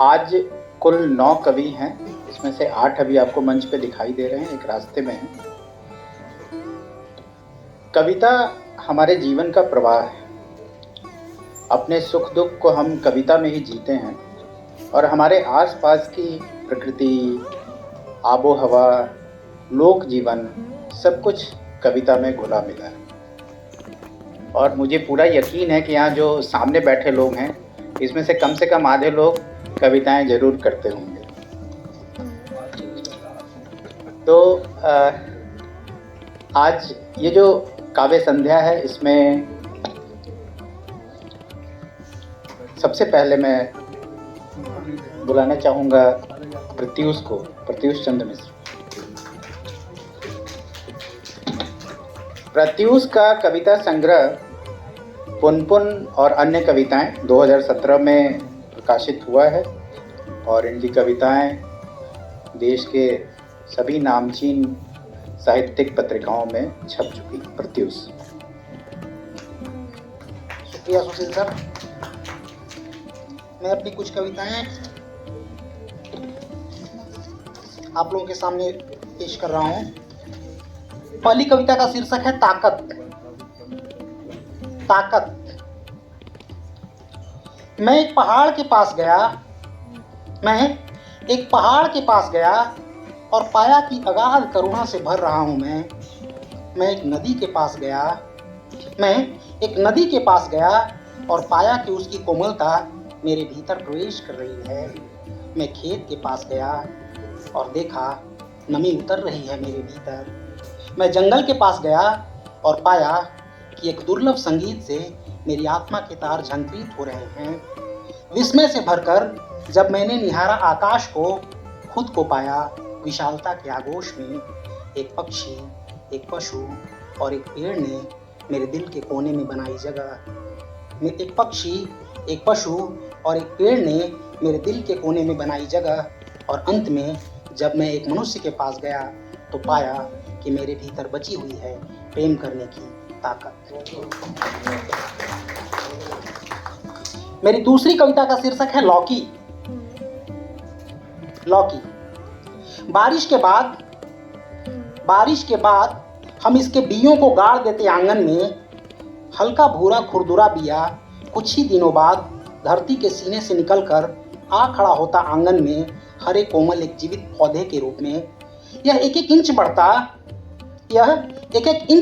आज कुल 9 कवि हैं, इसमें से 8 अभी आपको मंच पे दिखाई दे रहे हैं, एक रास्ते में है। कविता हमारे जीवन का प्रवाह है। अपने सुख दुख को हम कविता में ही जीते हैं और हमारे आसपास की प्रकृति, आबो हवा, लोक जीवन सब कुछ कविता में घुला मिला है। और मुझे पूरा यकीन है कि यहाँ जो सामने बैठे लोग हैं, इसमें से कम आधे लोग कविताएं जरूर करते होंगे। तो आज ये जो काव्य संध्या है, इसमें सबसे पहले मैं बुलाना चाहूँगा प्रत्यूष चंद्र मिश्र। प्रत्यूष का कविता संग्रह पुनपुन और अन्य कविताएं 2017 में प्रकाशित हुआ है और इनकी कविताएं देश के सभी नामचीन साहित्यिक पत्रिकाओं में छप चुकी। प्रत्यूष। शुक्रिया सुशील सर। मैं अपनी कुछ कविताएं आप लोगों के सामने पेश कर रहा हूं। पहली कविता का शीर्षक है ताकत। ताकत। मैं एक पहाड़ के पास गया और पाया कि अगाध करुणा से भर रहा हूं मैं एक नदी के पास गया और पाया कि उसकी कोमलता मेरे भीतर प्रवेश कर रही है। मैं खेत के पास गया और देखा नमी उतर रही है मेरे भीतर। मैं जंगल के पास गया और पाया कि एक दुर्लभ संगीत से मेरी आत्मा के तार झंकृत हो रहे हैं। विस्मय से भरकर जब मैंने निहारा आकाश को, खुद को पाया विशालता के आगोश में। एक पक्षी, एक पशु और एक पेड़ ने मेरे दिल के कोने में बनाई जगह। एक पक्षी, एक पशु और एक पेड़ ने मेरे दिल के कोने में बनाई जगह। और अंत में जब मैं एक मनुष्य के पास गया तो पाया कि मेरे भीतर बची हुई है प्रेम करने की ताकत। मेरी दूसरी कविता का शीर्षक है लौकी। लौकी। बारिश के बाद हम इसके बीजों को गाड़ देते आंगन में। हल्का भूरा खुरदुरा बिया कुछ ही दिनों बाद धरती के सीने से निकलकर आ खड़ा होता आंगन में, हरे कोमल एक जीवित पौधे के रूप में। यह एक एक इंच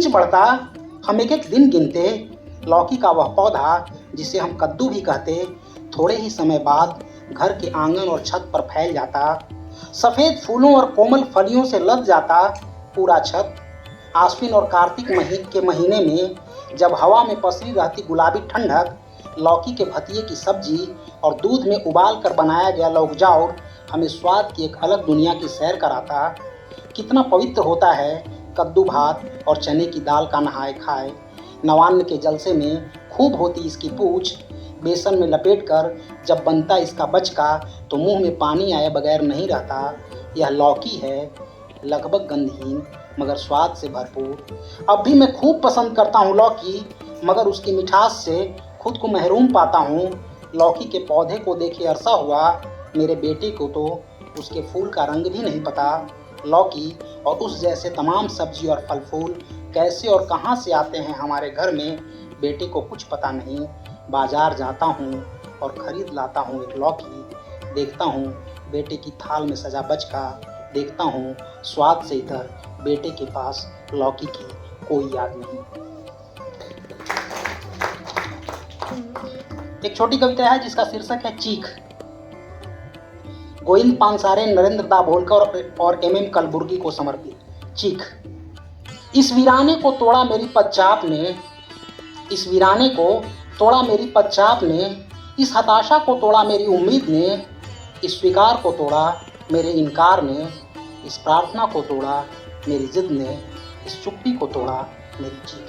बढ़ता हम एक एक दिन गिनते। लौकी का वह पौधा जिसे हम कद्दू भी कहते, थोड़े ही समय बाद घर के आंगन और छत पर फैल जाता। सफेद फूलों और कोमल फलियों से लद जाता पूरा छत। आश्विन और कार्तिक के महीने में जब हवा में पसरी रहती गुलाबी ठंडक, लौकी के भतिये की सब्जी और दूध में उबाल कर बनाया गया लौकजाउर हमें स्वाद की एक अलग दुनिया की सैर कराता। कितना पवित्र होता है कद्दू भात और चने की दाल का नहाए खाए। नवान्न के जलसे में खूब होती इसकी पूछ। बेसन में लपेटकर जब बनता इसका बचका तो मुंह में पानी आए बगैर नहीं रहता। यह लौकी है, लगभग गंधहीन मगर स्वाद से भरपूर। अब भी मैं खूब पसंद करता हूँ लौकी, मगर उसकी मिठास से खुद को महरूम पाता हूँ। लौकी के पौधे को देखे अरसा हुआ, मेरे बेटे को तो उसके फूल का रंग भी नहीं पता। लौकी और उस जैसे तमाम सब्जी और फल फूल कैसे और कहाँ से आते हैं हमारे घर में, बेटे को कुछ पता नहीं। बाजार जाता हूँ और खरीद लाता हूँ एक लौकी। देखता हूँ बेटे की थाल में सजा बचका। देखता हूँ स्वाद से इधर बेटे के पास लौकी की कोई याद नहीं। एक छोटी कविता है जिसका शीर्षक है चीख। गोविंद पानसारे, नरेंद्र दाभोलकर और MM कलबुर्गी को समर्पित। चीख। इस वीराने को तोड़ा मेरी पदचाप ने, इस हताशा को तोड़ा मेरी उम्मीद ने, इस स्वीकार को तोड़ा मेरे इनकार ने, इस प्रार्थना को तोड़ा मेरी जिद ने, इस चुप्पी को तोड़ा मेरी चीख।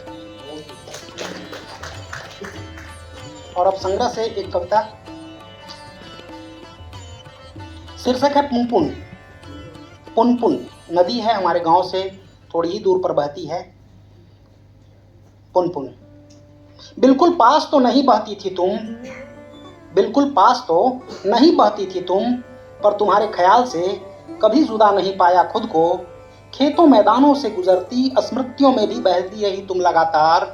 और अब संग्रह से एक कविता, शीर्षक है पुनपुन। पुनपुन नदी है, हमारे गांव से थोड़ी ही दूर पर बहती है। पुनपुन। बिल्कुल पास तो नहीं बहती थी तुम, बिल्कुल पास तो नहीं बहती थी तुम, पर तुम्हारे ख्याल से कभी जुदा नहीं पाया खुद को। खेतों मैदानों से गुजरती स्मृतियों में भी बहती रही तुम लगातार।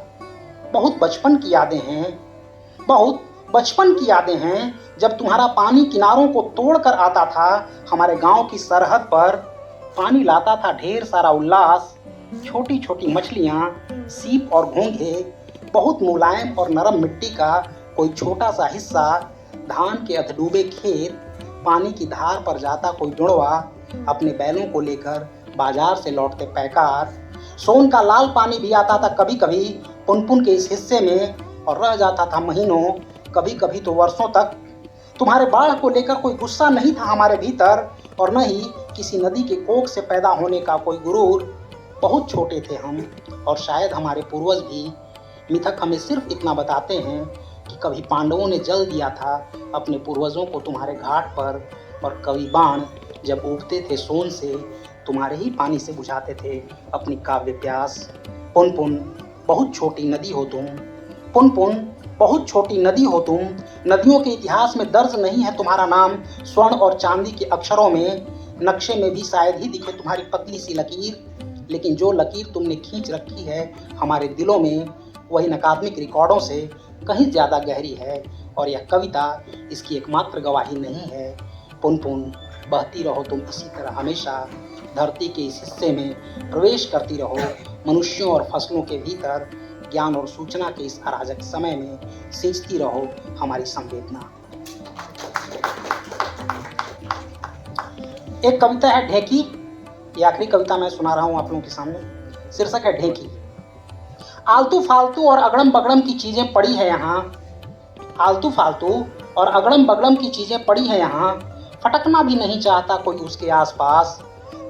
बहुत बचपन की यादें हैं, बहुत बचपन की यादें हैं, जब तुम्हारा पानी किनारों को तोड़कर आता था हमारे गांव की सरहद पर। पानी लाता था ढेर सारा उल्लास, छोटी छोटी मछलियां, सीप और घोंघे, बहुत मुलायम और नरम मिट्टी का कोई छोटा सा हिस्सा, धान के अधडूबे खेत, पानी की धार पर जाता कोई जुड़वा, अपने बैलों को लेकर बाजार से लौटते पैकार। सोन का लाल पानी भी आता था कभी कभी पुनपुन के इस हिस्से में, और रह जाता था महीनों, कभी कभी तो वर्षों तक। तुम्हारे बाढ़ को लेकर कोई गुस्सा नहीं था हमारे भीतर, और न ही किसी नदी के कोख से पैदा होने का कोई गुरूर। बहुत छोटे थे हम, और शायद हमारे पूर्वज भी। मिथक हमें सिर्फ इतना बताते हैं कि कभी पांडवों ने जल दिया था अपने पूर्वजों को तुम्हारे घाट पर, और कभी बाण जब उगते थे सोन से तुम्हारे ही पानी से बुझाते थे अपनी काव्य प्यास। पुनपुन बहुत छोटी नदी हो तुम, पुनपुन बहुत छोटी नदी हो तुम। नदियों के इतिहास में दर्ज नहीं है तुम्हारा नाम स्वर्ण और चांदी के अक्षरों में, नक्शे में भी शायद ही दिखे तुम्हारी पतली सी लकीर। लेकिन जो लकीर तुमने खींच रखी है हमारे दिलों में, वही नकात्मक रिकॉर्डों से कहीं ज़्यादा गहरी है, और यह कविता इसकी एकमात्र गवाही नहीं है। पुनपुन बहती रहो तुम इसी तरह हमेशा, धरती के इस हिस्से में प्रवेश करती रहो, मनुष्यों और फसलों के भीतर, ज्ञान और सूचना के इस अराजक समय में सींचती रहो हमारी संवेदना। एक कविता है ढेकी, ये आखिरी कविता मैं सुना रहा हूँ आप लोगों के सामने। शीर्षक है ढेकी। आलतू फालतू और अगड़म बगड़म की चीजें पड़ी है यहाँ, आलतू फालतू और अगड़म बगड़म की चीजें पड़ी है यहाँ, फटकना भी नहीं चाहता कोई उसके आसपास।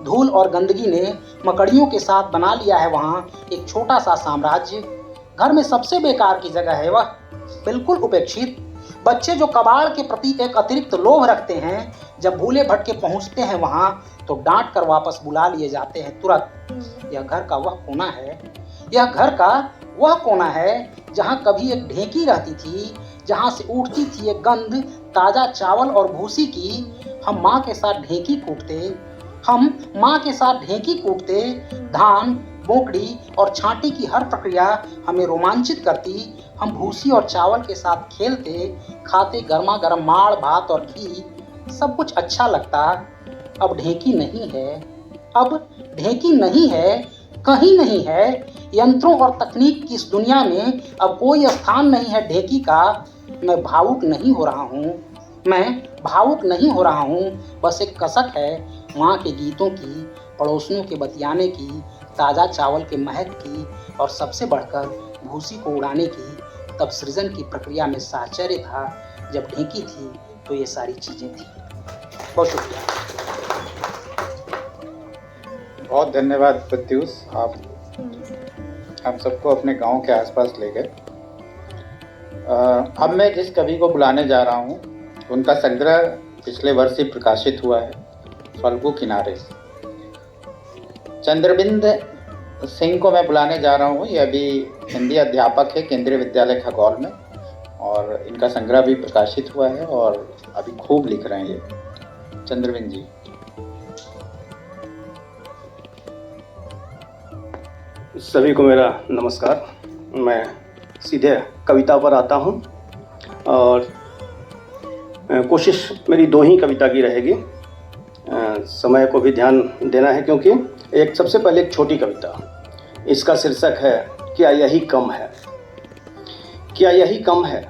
धूल और गंदगी ने मकड़ियों के साथ बना लिया है वहाँ एक छोटा सा साम्राज्य। घर में सबसे बेकार की जगह है वह, बिल्कुल उपेक्षित। बच्चे जो कबाड़ के प्रति एक अतिरिक्त लोभ रखते हैं, जब भूले भटके पहुँचते हैं वहाँ तो डांट कर वापस बुला लिए जाते हैं तुरंत। यह घर का वह कोना है, यह घर का वह कोना है जहाँ कभी एक ढेकी रहती थी, जहाँ से उठती थी एक गंध ताज़ा चावल और भूसी की। हम माँ के साथ ढेकी कूटते, हम माँ के साथ ढेकी कूटते। धान, बोकड़ी और छांटी की हर प्रक्रिया हमें रोमांचित करती। हम भूसी और चावल के साथ खेलते, खाते गर्मा गर्म माड़ भात और घी, सब कुछ अच्छा लगता। अब ढेकी नहीं है, अब ढेकी नहीं है, कहीं नहीं है। यंत्रों और तकनीक की इस दुनिया में अब कोई स्थान नहीं है ढेकी का। मैं भावुक नहीं हो रहा हूँ, मैं भावुक नहीं हो रहा हूँ, बस एक कसक है माँ के गीतों की, पड़ोसियों के बतियाने की, ताज़ा चावल के महक की, और सबसे बढ़कर भूसी को उड़ाने की। तब सृजन की प्रक्रिया में साहचर्य था, जब ढेकी थी तो ये सारी चीज़ें थी। बहुत शुक्रिया। बहुत धन्यवाद प्रत्युष, आप हम सबको अपने गांव के आसपास ले गए। अब मैं जिस कवि को बुलाने जा रहा हूँ उनका संग्रह पिछले वर्ष ही प्रकाशित हुआ है, फल्गु किनारे। चंद्रबिंद सिंह को मैं बुलाने जा रहा हूँ। ये अभी हिंदी अध्यापक है केंद्रीय विद्यालय खगौल में, और इनका संग्रह भी प्रकाशित हुआ है और अभी खूब लिख रहे हैं ये। चंद्रबिंद जी। सभी को मेरा नमस्कार। मैं सीधे कविता पर आता हूँ, और कोशिश मेरी दो ही कविता की रहेगी। समय को भी ध्यान देना है, क्योंकि एक सबसे पहले एक छोटी कविता, इसका शीर्षक है क्या यही कम है। क्या यही कम है,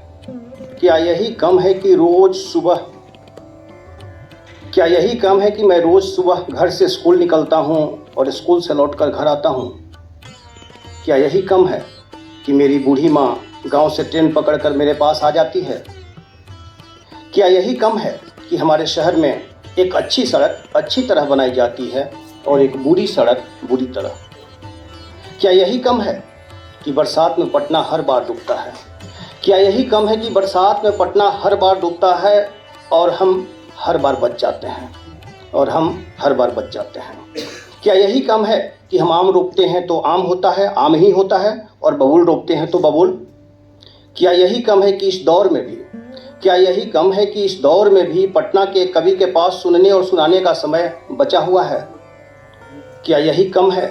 क्या यही कम है कि रोज सुबह, क्या यही कम है कि मैं रोज सुबह घर से स्कूल निकलता हूँ और स्कूल से लौटकर घर आता हूँ। क्या यही कम है कि मेरी बूढ़ी माँ गांव से ट्रेन पकड़कर मेरे पास आ जाती है। क्या यही कम है कि हमारे शहर में एक अच्छी सड़क अच्छी तरह बनाई जाती है और एक बुरी सड़क बुरी तरह। क्या यही कम है कि बरसात में पटना हर बार डूबता है। क्या यही कम है कि बरसात में पटना हर बार डूबता है और हम हर बार बच जाते हैं, और हम हर बार बच जाते हैं। क्या यही कम है कि हम आम रोपते हैं तो आम होता है, आम ही होता है, और बबूल रोपते हैं तो बबूल। क्या यही कम है कि इस दौर में भी पटना के कवि के पास सुनने और सुनाने का समय बचा हुआ है? क्या यही कम है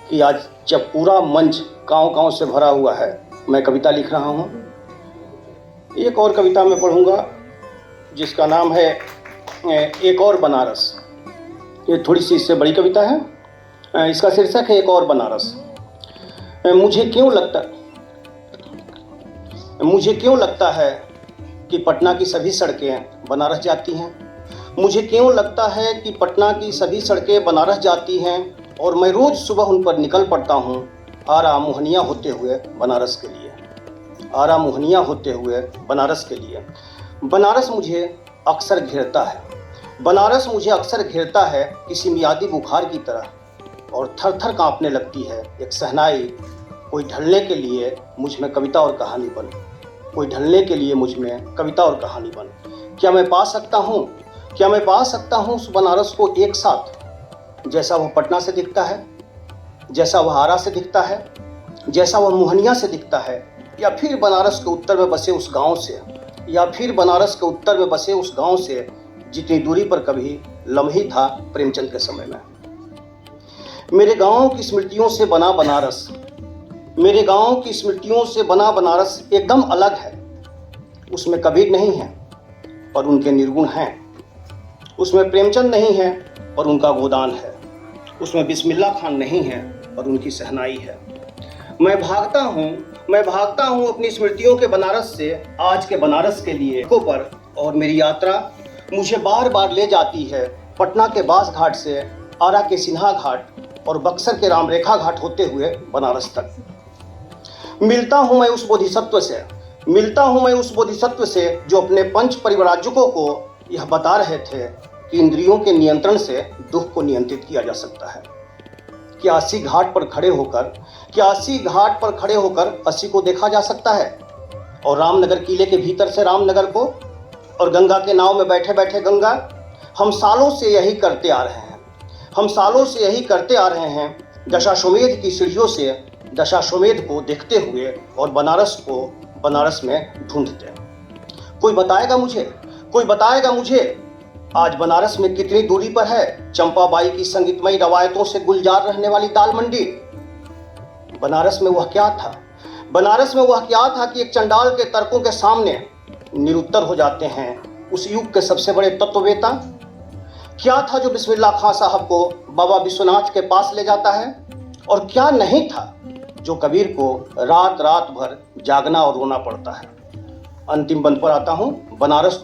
कि आज जब पूरा मंच गांव-गांव से भरा हुआ है, मैं कविता लिख रहा हूँ? एक और कविता मैं पढ़ूंगा जिसका नाम है एक और बनारस। ये थोड़ी सी इससे बड़ी कविता है। इसका शीर्षक है एक और बनारस। मुझे क्यों लगता है कि पटना की सभी सड़कें बनारस जाती हैं। मुझे क्यों लगता है कि पटना की सभी सड़कें बनारस जाती हैं और मैं रोज़ सुबह उन पर निकल पड़ता हूँ आरा मोहनिया होते हुए बनारस के लिए। बनारस मुझे अक्सर घेरता है किसी मियादी बुखार की तरह और थर थर काँपने लगती है एक सहनाई। कोई ढलने के लिए मुझ में कविता और कहानी बन। क्या मैं पा सकता हूँ उस बनारस को एक साथ, जैसा वह पटना से दिखता है, जैसा वह आरा से दिखता है, जैसा वह मोहनिया से दिखता है, या फिर बनारस के उत्तर में बसे उस गांव से जितनी दूरी पर कभी लम्ही था प्रेमचंद के समय में। मेरे गांव की स्मृतियों से बना बनारस एकदम अलग है। उसमें कबीर नहीं है और उनके निर्गुण हैं। उसमें प्रेमचंद नहीं है और उनका गोदान है। उसमें बिस्मिल्लाह खान नहीं है और उनकी सहनाई है। मैं भागता हूँ अपनी स्मृतियों के बनारस से आज के बनारस के लिए पर, और मेरी यात्रा मुझे बार बार ले जाती है पटना के बास घाट से आरा के सिन्हा घाट और बक्सर के रामरेखा घाट होते हुए बनारस तक। मिलता हूँ मैं उस बोधिसत्व से जो अपने पंच परिव्राजकों को यह बता रहे थे कि इंद्रियों के नियंत्रण से दुख को नियंत्रित किया जा सकता है। क्या 80 घाट पर खड़े होकर 80 को देखा जा सकता है, और रामनगर किले के भीतर से रामनगर को, और गंगा के नाव में बैठे बैठे गंगा। हम सालों से यही करते आ रहे हैं दशाश्वमेध की सीढ़ियों से दशाश्वमेध को देखते हुए और बनारस में ढूंढते। कोई बताएगा मुझे आज बनारस में कितनी दूरी पर है चंपाबाई की संगीतमयी रवायतों से गुलजार रहने वाली दाल मंडी। बनारस में वह क्या था कि एक चंडाल के तर्कों के सामने निरुत्तर हो जाते हैं उस युग के सबसे बड़े तत्ववेता। क्या था जो बिस्मिल्लाह खां साहब को बाबा विश्वनाथ के पास ले जाता है, और क्या नहीं था जो कबीर को रात रात भर जागना और रोना पड़ता है। अंतिम बंद पर आता हूँ। बनारस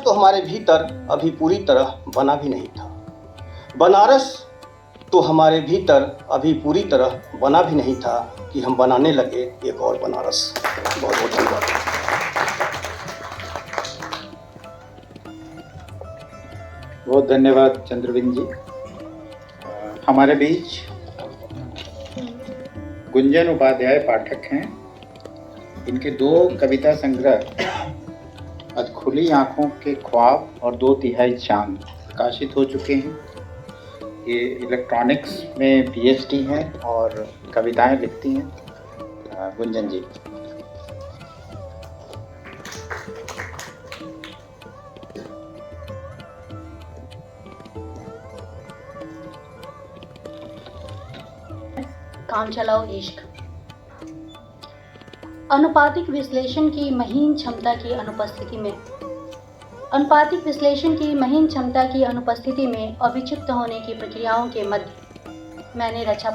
तो हमारे भीतर अभी पूरी तरह बना भी नहीं था। कि हम बनाने लगे एक और बनारस। बहुत बहुत धन्यवाद। बहुत धन्यवाद चंद्रबिंद जी। हमारे बीच गुंजन उपाध्याय पाठक हैं। इनके 2 कविता संग्रह आज खुली आंखों के ख्वाब और 2 तिहाई चांद प्रकाशित हो चुके हैं। ये इलेक्ट्रॉनिक्स में पीएचडी हैं और कविताएं लिखती हैं। गुंजन जी। काम चलाओ इश्क। अनुपातिक विश्लेषण की महीन क्षमता की अनुपस्थिति में अविचुप्त होने की प्रक्रियाओं के मध्य मैंने रचा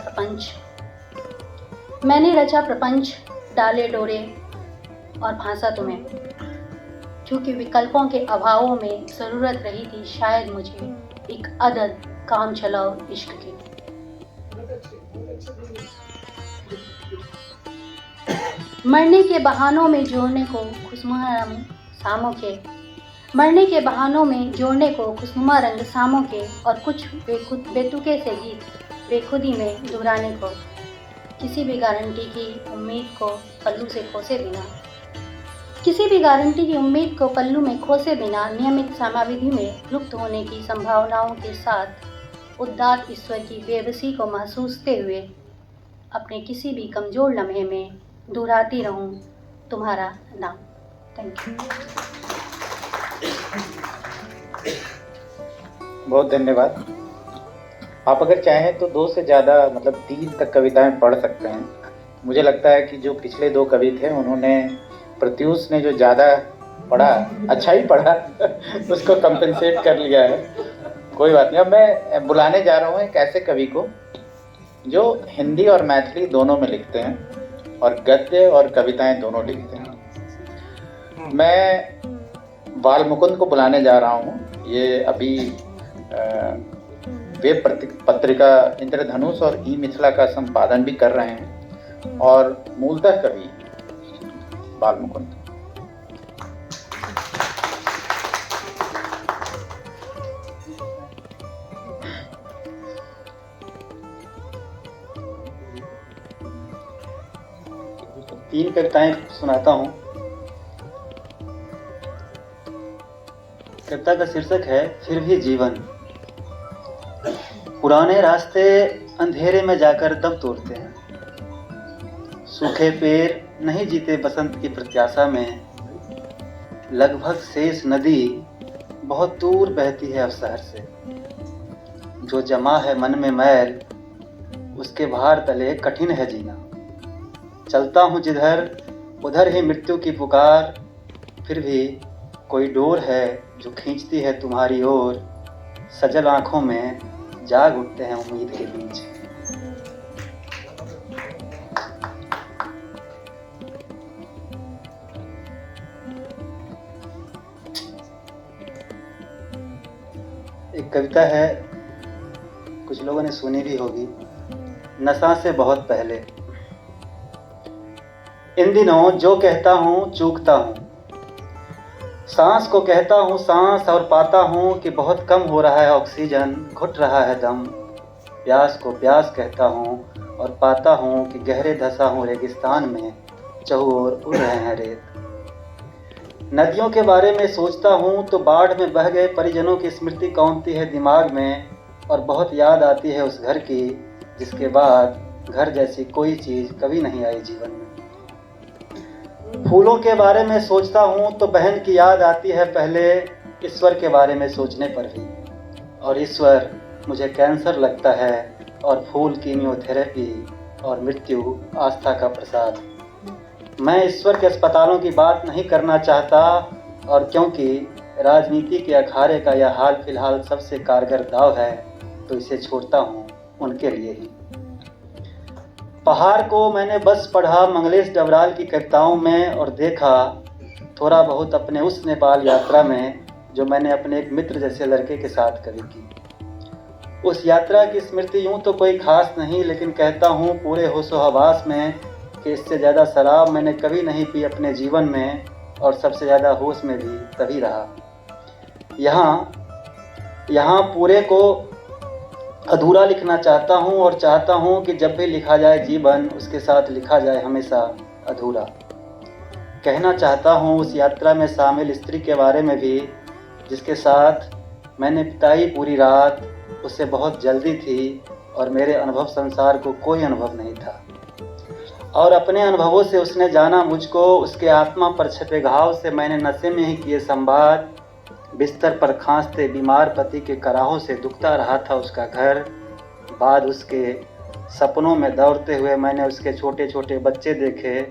प्रपंच, डाले डोरे और भांसा तुम्हें। चूंकि विकल्पों के अभावों में ज़रूरत रही थी शायद मुझे एक अदद काम चलाओ इश्क की। मरने के बहानों में जोड़ने को खुशनुमा रंग सामों के और कुछ बेतुके से गीत बेखुदी में दोहराने को, किसी भी गारंटी की उम्मीद को पल्लू में खोसे बिना नियमित समाविधि में लुप्त होने की संभावनाओं के साथ उदात्त ईश्वर की बेबसी को महसूसते हुए अपने किसी भी कमजोर लम्हे में दोहराती रहूं तुम्हारा नाम। Thank you. बहुत धन्यवाद। आप अगर चाहें तो 2 से ज़्यादा मतलब 3 तक कविताएं पढ़ सकते हैं। मुझे लगता है कि जो पिछले 2 कवि थे उन्होंने, प्रत्यूष ने जो ज़्यादा पढ़ा, अच्छा ही पढ़ा उसको कंपनसेट कर लिया है। कोई बात नहीं। अब मैं बुलाने जा रहा हूँ एक ऐसे कवि को जो हिंदी और मैथिली दोनों में लिखते हैं और गद्य और कविताएं दोनों लिखते हैं। मैं बालमुकुंद को बुलाने जा रहा हूँ। ये अभी वेब पत्रिका इंद्रधनुष और ई मिथिला का संपादन भी कर रहे हैं और मूलतः कवि बालमुकुंद। तीन कविताएं सुनाता हूँ। कविता का शीर्षक है फिर भी जीवन। पुराने रास्ते अंधेरे में जाकर दम तोड़ते हैं। सूखे पेड़ नहीं जीते बसंत की प्रत्याशा में। लगभग शेष नदी बहुत दूर बहती है अब शहर से। जो जमा है मन में मैल उसके भार तले कठिन है जीना। चलता हूँ जिधर उधर ही मृत्यु की पुकार। फिर भी कोई डोर है जो खींचती है तुम्हारी ओर। सजल आंखों में जाग उठते हैं उम्मीद के बीच। एक कविता है, कुछ लोगों ने सुनी भी होगी, नशा से बहुत पहले। इन दिनों जो कहता हूँ चूकता हूँ। सांस को कहता हूँ सांस और पाता हूँ कि बहुत कम हो रहा है ऑक्सीजन, घुट रहा है दम। प्यास को प्यास कहता हूँ और पाता हूँ कि गहरे धंसा हूँ रेगिस्तान में, चहुओर उड़ रहे हैं रेत। नदियों के बारे में सोचता हूँ तो बाढ़ में बह गए परिजनों की स्मृति कौंधती है दिमाग में और बहुत याद आती है उस घर की जिसके बाद घर जैसी कोई चीज़ कभी नहीं आई जीवन में। फूलों के बारे में सोचता हूँ तो बहन की याद आती है पहले ईश्वर के बारे में सोचने पर भी। और ईश्वर मुझे कैंसर लगता है और फूल कीमियोथेरेपी और मृत्यु आस्था का प्रसाद। मैं ईश्वर के अस्पतालों की बात नहीं करना चाहता और क्योंकि राजनीति के अखाड़े का यह हाल फिलहाल सबसे कारगर दाव है तो इसे छोड़ता हूँ उनके लिए ही। पहाड़ को मैंने बस पढ़ा मंगलेश डबराल की कविताओं में और देखा थोड़ा बहुत अपने उस नेपाल यात्रा में जो मैंने अपने एक मित्र जैसे लड़के के साथ करी की। उस यात्रा की स्मृति यूँ तो कोई खास नहीं, लेकिन कहता हूँ पूरे होशो हवास में कि इससे ज़्यादा शराब मैंने कभी नहीं पी अपने जीवन में और सबसे ज़्यादा होश में भी तभी रहा। यहाँ पूरे को अधूरा लिखना चाहता हूँ और चाहता हूँ कि जब भी लिखा जाए जीवन उसके साथ लिखा जाए हमेशा अधूरा। कहना चाहता हूँ उस यात्रा में शामिल स्त्री के बारे में भी जिसके साथ मैंने बिताई पूरी रात। उससे बहुत जल्दी थी और मेरे अनुभव संसार को कोई अनुभव नहीं था और अपने अनुभवों से उसने जाना मुझको। उसके आत्मा पर छपे घाव से मैंने नशे में ही किए संवाद। बिस्तर पर खांसते बीमार पति के कराहों से दुखता रहा था उसका घर। बाद उसके सपनों में दौड़ते हुए मैंने उसके छोटे छोटे बच्चे देखे।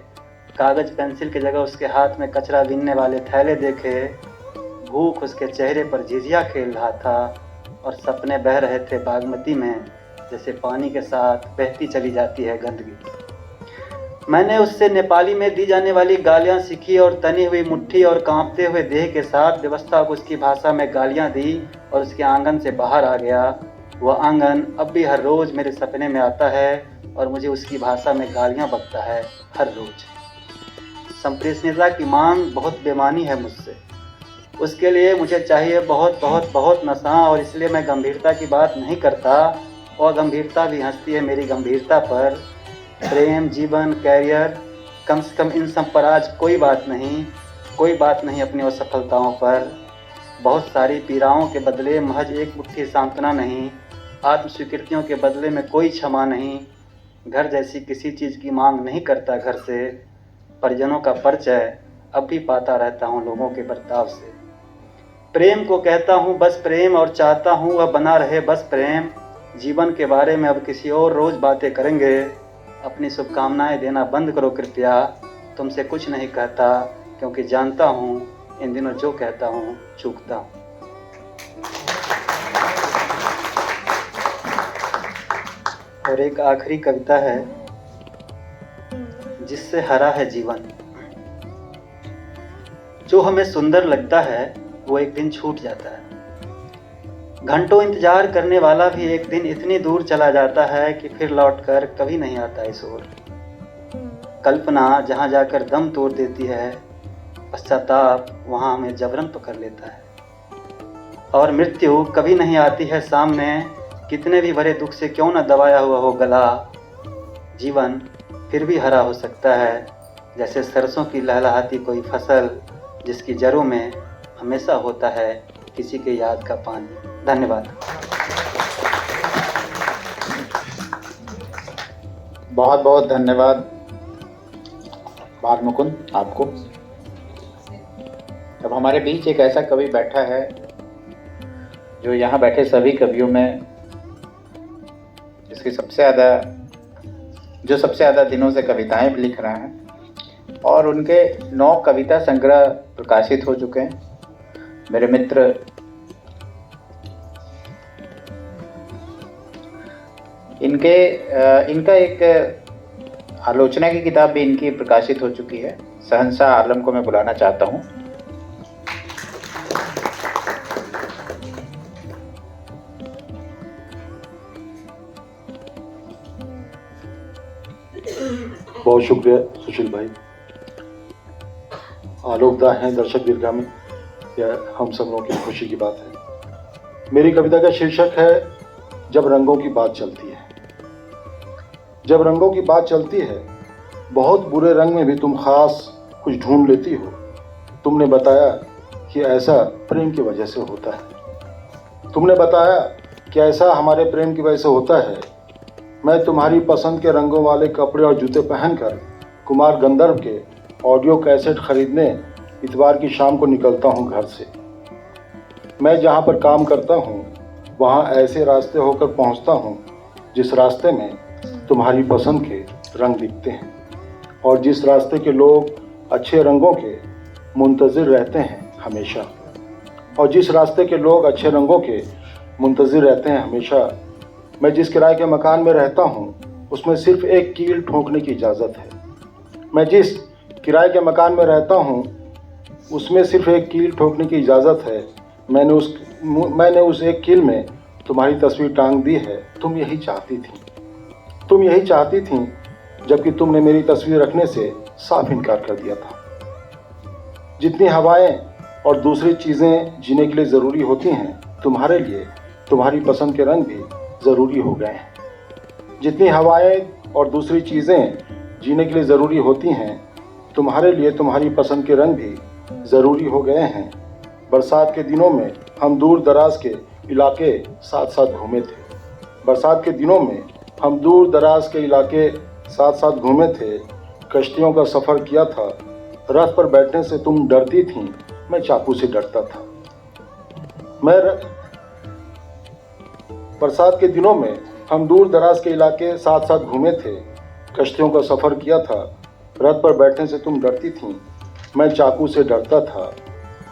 कागज़ पेंसिल की जगह उसके हाथ में कचरा बीनने वाले थैले देखे। भूख उसके चेहरे पर झिझिया खेल रहा था और सपने बह रहे थे बागमती में जैसे पानी के साथ बहती चली जाती है गंदगी। मैंने उससे नेपाली में दी जाने वाली गालियाँ सीखी और तनी हुई मुट्ठी और कांपते हुए देह के साथ व्यवस्था को उसकी भाषा में गालियाँ दी और उसके आंगन से बाहर आ गया। वह आंगन अब भी हर रोज़ मेरे सपने में आता है और मुझे उसकी भाषा में गालियाँ बकता है हर रोज़। संप्रेषणीयता की मांग बहुत बेमानी है मुझसे। उसके लिए मुझे चाहिए बहुत बहुत बहुत नशा और इसलिए मैं गंभीरता की बात नहीं करता और गंभीरता भी हंसती है मेरी गंभीरता पर। प्रेम, जीवन, कैरियर, कम से कम इन सब पर आज कोई बात नहीं अपनी असफलताओं पर। बहुत सारी पीड़ाओं के बदले महज एक मुट्ठी सांत्वना नहीं, आत्मस्वीकृतियों के बदले में कोई क्षमा नहीं। घर जैसी किसी चीज़ की मांग नहीं करता घर से। परिजनों का परिचय अब भी पाता रहता हूँ लोगों के बर्ताव से। प्रेम को कहता हूँ बस प्रेम और चाहता हूँ वह बना रहे बस प्रेम। जीवन के बारे में अब किसी और रोज़ बातें करेंगे। अपनी शुभकामनाएं देना बंद करो कृपया। तुमसे कुछ नहीं कहता क्योंकि जानता हूँ इन दिनों जो कहता हूँ चूकता हूँ। और एक आखिरी कविता है, जिससे हरा है जीवन। जो हमें सुंदर लगता है वो एक दिन छूट जाता है। घंटों इंतजार करने वाला भी एक दिन इतनी दूर चला जाता है कि फिर लौटकर कभी नहीं आता इस ओर। कल्पना जहाँ जाकर दम तोड़ देती है, पश्चाताप वहाँ हमें जबरन पकड़ लेता है। और मृत्यु कभी नहीं आती है सामने, कितने भी बड़े दुख से क्यों न दबाया हुआ हो गला। जीवन फिर भी हरा हो सकता है, जैसे सरसों की लहलहाती कोई फसल, जिसकी जड़ों में हमेशा होता है किसी के याद का पानी। धन्यवाद। बहुत बहुत धन्यवाद बाल मुकुंद आपको। अब हमारे बीच एक ऐसा कवि बैठा है जो यहाँ बैठे सभी कवियों में जिसकी सबसे ज़्यादा दिनों से कविताएं भी लिख रहा है, और उनके 9 कविता संग्रह प्रकाशित हो चुके हैं। मेरे मित्र इनका एक आलोचना की किताब भी इनकी प्रकाशित हो चुकी है। शहंशाह आलम को मैं बुलाना चाहता हूँ। बहुत शुक्रिया सुशील भाई। आलोकदा हैं दर्शक दीर्घा में, यह हम सब लोगों की खुशी की बात है। मेरी कविता का शीर्षक है जब रंगों की बात चलती है। जब रंगों की बात चलती है, बहुत बुरे रंग में भी तुम खास कुछ ढूंढ लेती हो। तुमने बताया कि ऐसा प्रेम की वजह से होता है। तुमने बताया कि ऐसा हमारे प्रेम की वजह से होता है। मैं तुम्हारी पसंद के रंगों वाले कपड़े और जूते पहनकर कुमार गंधर्व के ऑडियो कैसेट खरीदने इतवार की शाम को निकलता हूँ घर से। मैं जहाँ पर काम करता हूँ वहाँ ऐसे रास्ते होकर पहुँचता हूँ जिस रास्ते में तुम्हारी पसंद के रंग दिखते हैं, और जिस रास्ते के लोग अच्छे रंगों के मुंतज़िर रहते हैं हमेशा। और जिस रास्ते के लोग अच्छे रंगों के मुंतज़िर रहते हैं हमेशा। मैं जिस किराए के मकान में रहता हूँ उसमें सिर्फ एक कील ठोकने की इजाज़त है। मैं जिस किराए के मकान में रहता हूँ उसमें सिर्फ एक कील ठोकने की इजाज़त है। मैंने उस एक कील में तुम्हारी तस्वीर टांग दी है। तुम यही चाहती थी जबकि तुमने मेरी तस्वीर रखने से साफ इनकार कर दिया था। जितनी हवाएं और दूसरी चीज़ें जीने के लिए ज़रूरी होती हैं, तुम्हारे लिए तुम्हारी पसंद के रंग भी ज़रूरी हो गए हैं। जितनी हवाएं और दूसरी चीज़ें जीने के लिए ज़रूरी होती हैं, तुम्हारे लिए तुम्हारी पसंद के रंग भी ज़रूरी हो गए हैं। बरसात के दिनों में हम दूर दराज के इलाके साथ साथ घूमे थे। कश्तियों का सफ़र किया था। रथ पर बैठने से तुम डरती थीं, मैं चाकू से डरता था। बरसात के दिनों में हम दूर दराज के इलाके साथ साथ घूमे थे। कश्तियों का सफ़र किया था। रथ पर बैठने से तुम डरती थीं, मैं चाकू से डरता था।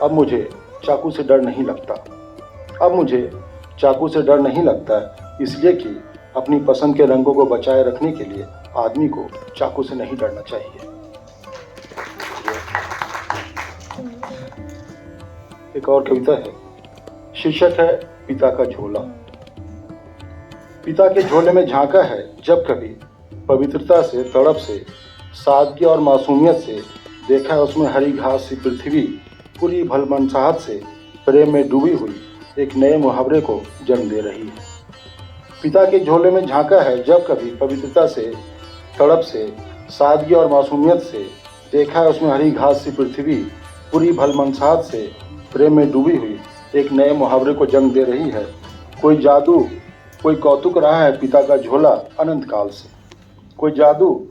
अब मुझे चाकू से डर नहीं लगता, इसलिए कि अपनी पसंद के रंगों को बचाए रखने के लिए आदमी को चाकू से नहीं डरना चाहिए। एक और कविता है, शीर्षक है पिता का झोला। पिता के झोले में झांका है जब कभी, पवित्रता से, तड़प से, सादगी और मासूमियत से। देखा है उसमें हरी घास सी पृथ्वी, पूरी भलमनसाहत से प्रेम में डूबी हुई एक नए मुहावरे को जन्म दे रही है। पिता के झोले में झांका है जब कभी, पवित्रता से, तड़प से, सादगी और मासूमियत से। देखा है उसमें हरी घास सी पृथ्वी, पूरी भलमनसाहत से प्रेम में डूबी हुई एक नए मुहावरे को जन्म दे रही है। कोई जादू, कोई कौतुक रहा है पिता का झोला अनंत काल से। कोई जादू,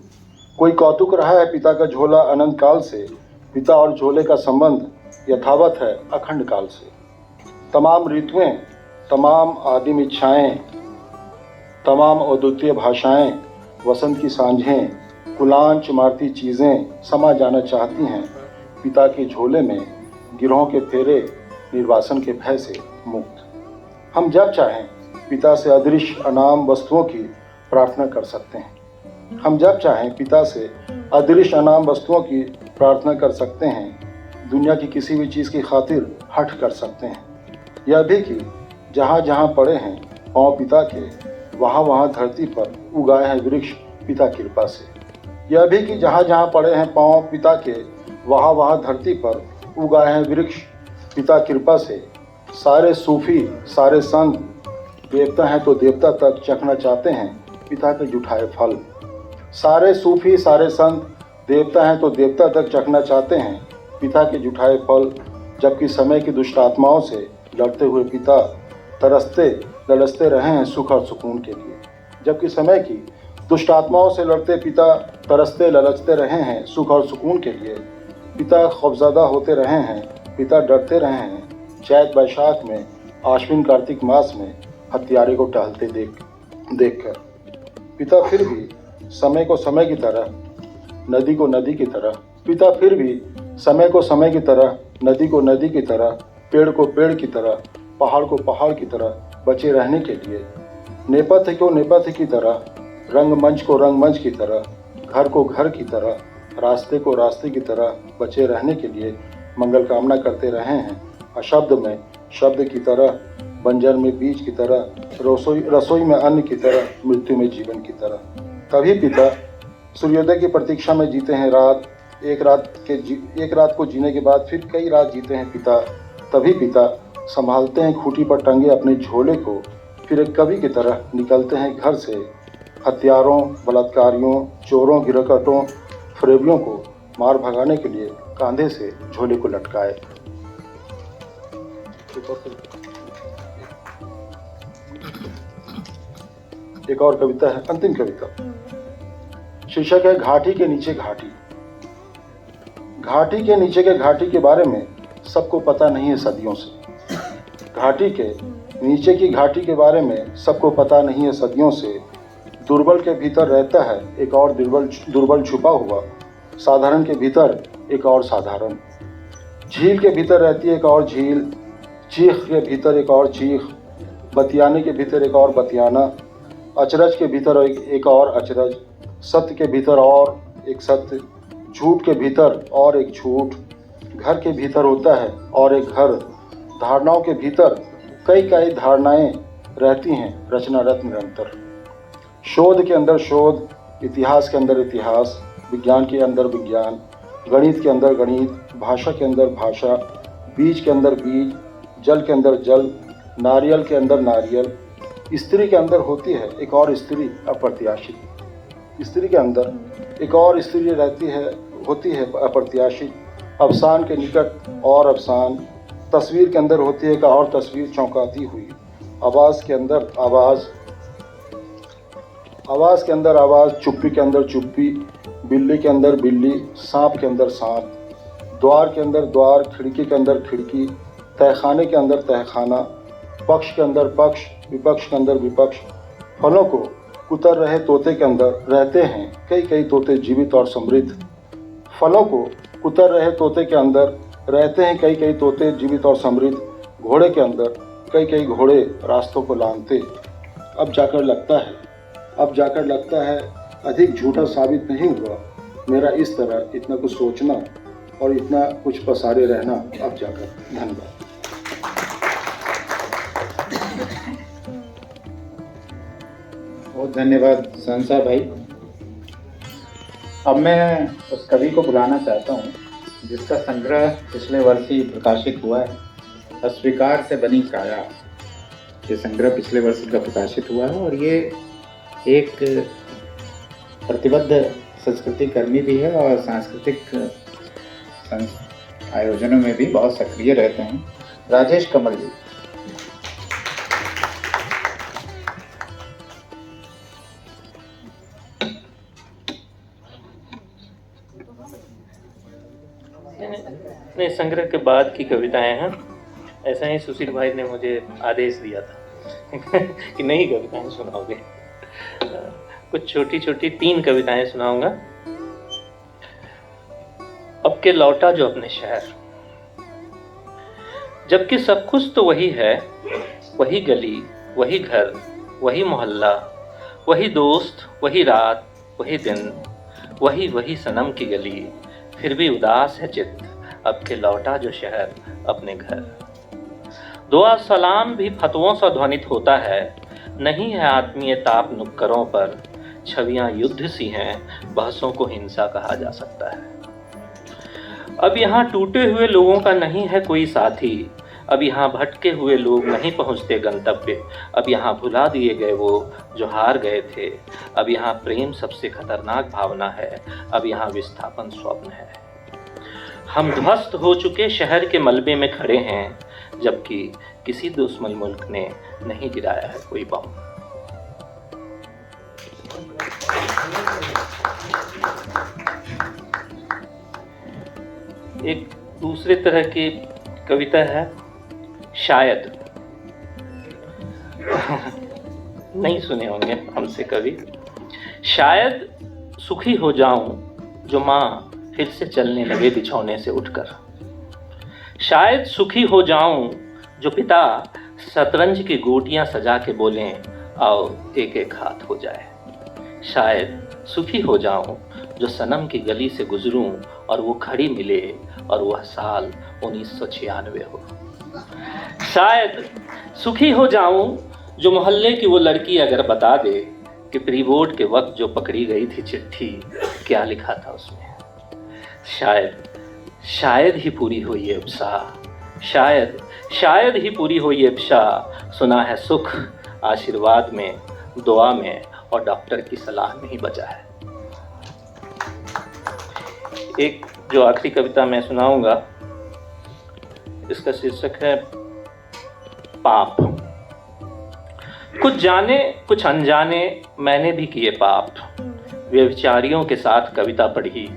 कोई कौतुक रहा है पिता का झोला अनंत काल से, पिता और झोले का संबंध यथावत है अखंड काल से। तमाम ऋतुएं, तमाम आदिम इच्छाएं, तमाम अद्वितीय भाषाएं, वसंत की सांझें, कुलांच मारती चीज़ें समा जाना चाहती हैं पिता के झोले में, गिरोह के फेरे निर्वासन के भय से मुक्त। हम जब चाहें पिता से अदृश्य अनाम वस्तुओं की प्रार्थना कर सकते हैं। हम जब चाहें पिता से अदृश्य अनाम वस्तुओं की प्रार्थना कर सकते हैं। दुनिया की किसी भी चीज़ की खातिर हठ कर सकते हैं। यह भी कि जहाँ जहाँ पड़े हैं पाँव पिता के, वहाँ वहाँ धरती पर उगाए हैं वृक्ष पिता कृपा से। यह भी कि जहाँ जहाँ पड़े हैं पाँव पिता के, वहाँ वहाँ धरती पर उगाए हैं वृक्ष पिता कृपा से। सारे सूफी, सारे संत देवता हैं तो देवता तक चखना चाहते हैं पिता के जुठाए फल। सारे सूफी, सारे संत देवता हैं तो देवता तक चखना चाहते हैं पिता के जुठाए फल। जबकि समय की दुष्ट आत्माओं से लड़ते हुए पिता तरसते ललचते रहे हैं सुख और सुकून के लिए। जबकि समय की दुष्ट आत्माओं से लड़ते पिता तरसते ललचते रहे हैं सुख और सुकून के लिए। पिता खौफज़दा होते रहे हैं, पिता डरते रहे हैं चैत वैशाख में, आश्विन कार्तिक मास में हत्यारे को टहलते देखकर। पिता फिर भी समय को समय की तरह, नदी को नदी की तरह, पिता फिर भी समय को समय की तरह, नदी को नदी की तरह, पेड़ को पेड़ की तरह, पहाड़ को पहाड़ की तरह बचे रहने के लिए, नेपथ्य को नेपथ्य की तरह, रंगमंच को रंगमंच की तरह, घर को घर की तरह, रास्ते को रास्ते की तरह बचे रहने के लिए मंगल कामना करते रहे हैं। अशब्द में शब्द की तरह, बंजर में बीज की तरह, रसोई में अन्न की तरह, मृत्यु में जीवन की तरह। तभी पिता सूर्योदय की प्रतीक्षा में जीते हैं रात, एक रात को जीने के बाद फिर कई रात जीते हैं पिता। तभी पिता संभालते हैं खूंटी पर टंगे अपने झोले को, फिर एक कवि की तरह निकलते हैं घर से हत्यारों, बलात्कारियों, चोरों, गिरकटों, फरेबियों को मार भगाने के लिए कांधे से झोले को लटकाए। एक और कविता है, अंतिम कविता। शीर्षक है घाटी के नीचे घाटी। घाटी के नीचे के घाटी के बारे में सबको पता नहीं है सदियों से। घाटी के नीचे की घाटी के बारे में सबको पता नहीं है सदियों से। दुर्बल के भीतर रहता है एक और दुर्बल छुपा हुआ, साधारण के भीतर एक और साधारण। झील के भीतर रहती है एक और झील, चीख के भीतर एक और चीख, बतियाने के भीतर एक और बतियाना, अचरज के भीतर एक और अचरज, सत्य के भीतर और एक सत्य, झूठ के भीतर और एक झूठ। घर के भीतर होता है और एक घर, धारणाओं के भीतर कई कई धारणाएं रहती हैं रचनारत निरंतर। शोध के अंदर शोध, इतिहास के अंदर इतिहास, विज्ञान के अंदर विज्ञान, गणित के अंदर गणित, भाषा के अंदर भाषा, बीज के अंदर बीज, जल के अंदर जल, नारियल के अंदर नारियल। स्त्री के अंदर होती है एक और स्त्री अप्रत्याशित। स्त्री के अंदर एक और स्त्री होती है अप्रत्याशित। अफसान के निकट और अफसान, तस्वीर के अंदर होती है एक और तस्वीर चौंकाती हुई। आवाज़ के अंदर आवाज़, आवाज़ के अंदर आवाज़, चुप्पी के अंदर चुप्पी, बिल्ली के अंदर बिल्ली, सांप के अंदर सांप, द्वार के अंदर द्वार, खिड़की के अंदर खिड़की, तहखाने के अंदर तहखाना, पक्ष के अंदर पक्ष, विपक्ष के अंदर विपक्ष। फलों को कुतर रहे तोते के अंदर रहते हैं कई कई तोते जीवित और समृद्ध। फलों को कुतर रहे तोते के अंदर रहते हैं कई कई तोते जीवित और समृद्ध। घोड़े के अंदर कई कई घोड़े रास्तों को लांघते। अब जाकर लगता है अधिक झूठा साबित नहीं हुआ मेरा इस तरह इतना कुछ सोचना और इतना कुछ पसारे रहना। अब जाकर धन्यवाद। बहुत धन्यवाद संसा भाई। अब मैं उस कवि को बुलाना चाहता हूँ जिसका संग्रह पिछले वर्ष ही प्रकाशित हुआ है, अस्वीकार से बनी काया। ये संग्रह पिछले वर्ष का प्रकाशित हुआ है और ये एक प्रतिबद्ध संस्कृति कर्मी भी है और सांस्कृतिक आयोजनों में भी बहुत सक्रिय रहते हैं। राजेश कमल जी। नहीं, संग्रह के बाद की कविताएं हैं। ऐसा ही सुशील भाई ने मुझे आदेश दिया था कि नई कविताएं सुनाओगे। कुछ छोटी छोटी 3 कविताएं सुनाऊंगा। अब के लौटा जो अपने शहर, जबकि सब कुछ तो वही है, वही गली, वही घर, वही मोहल्ला, वही दोस्त, वही रात, वही दिन, वही वही सनम की गली, फिर भी उदास है चित्त अब के लौटा जो शहर अपने घर। दुआ सलाम भी फतवों सा ध्वनित होता है, नहीं है आत्मीय ताप नुक्करों पर, छवियां युद्ध सी हैं, बहसों को हिंसा कहा जा सकता है। अब यहाँ टूटे हुए लोगों का नहीं है कोई साथी, अब यहाँ भटके हुए लोग नहीं पहुँचते गंतव्य, अब यहाँ भुला दिए गए वो जो हार गए थे, अब यहाँ प्रेम सबसे खतरनाक भावना है, अब यहाँ विस्थापन स्वप्न है। हम ध्वस्त हो चुके शहर के मलबे में खड़े हैं, जबकि किसी दुश्मन मुल्क ने नहीं गिराया है कोई बम। एक दूसरे तरह की कविता है, शायद। नहीं सुने होंगे हमसे कभी। शायद सुखी हो जाऊं जो माँ फिर से चलने लगे बिछौने से उठकर, शायद सुखी हो जाऊं जो पिता शतरंज की गोटियां सजा के बोलें आओ एक एक हाथ हो जाए, शायद सुखी हो जाऊं जो सनम की गली से गुजरूं और वो खड़ी मिले और वह साल 1996 हो, शायद सुखी हो जाऊं जो मोहल्ले की वो लड़की अगर बता दे कि प्री बोर्ड के वक्त जो पकड़ी गई थी चिट्ठी क्या लिखा था उसमें, शायद ही पूरी हुई ये उपसा, शायद ही पूरी हुई ये उपसा, सुना है सुख आशीर्वाद में, दुआ में और डॉक्टर की सलाह में ही बचा है। एक जो आखिरी कविता मैं सुनाऊंगा, इसका शीर्षक है पाप। कुछ जाने कुछ अनजाने मैंने भी किए पाप, व्यभिचारियों के साथ कविता पढ़ी,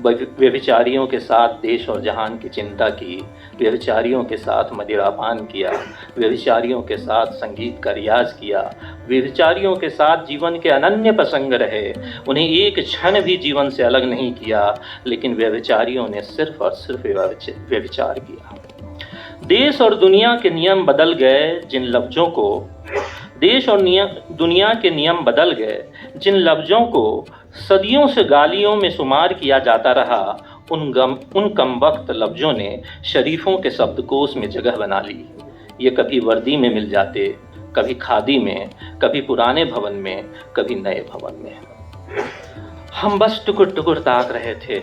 व्यभिचारियों के साथ देश और जहान की चिंता की, व्यभिचारियों के साथ मदिरापान किया, व्यभिचारियों के साथ संगीत का रियाज किया, व्यभिचारियों के साथ जीवन के अनन्य प्रसंग रहे, उन्हें एक क्षण भी जीवन से अलग नहीं किया, लेकिन व्यभिचारियों ने सिर्फ और सिर्फ व्यभिचार किया। देश और दुनिया के नियम बदल गए जिन लफ्जों को, देश और दुनिया के नियम बदल गए जिन लफ्जों को सदियों से गालियों में शुमार किया जाता रहा, उन कमबख्त लफ्जों ने शरीफों के शब्दकोश में जगह बना ली। ये कभी वर्दी में मिल जाते, कभी खादी में, कभी पुराने भवन में, कभी नए भवन में। हम बस टुकुर टुकुर ताक रहे थे,